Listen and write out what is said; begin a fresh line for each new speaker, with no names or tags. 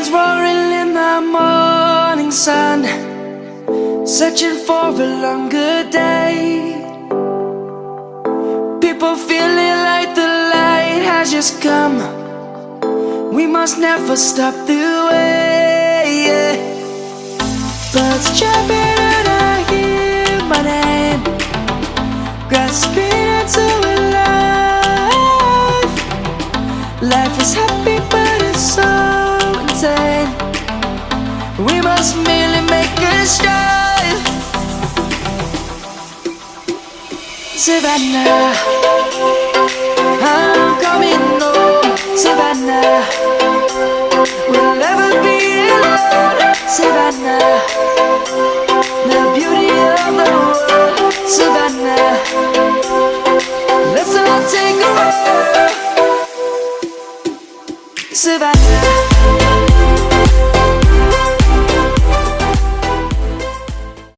lions roaring in the morning sun, searching for a longer day. People feeling like the light has just come. We must never stop the way. Birds jumping and I hear my name, grasping into a life. Life is happy but it's so insane. We must merely make a strive. Savannah, I'm coming home. Savannah, we'll never be alone. Savannah, the beauty of the world. Savannah, let's all take a walk. Savannah.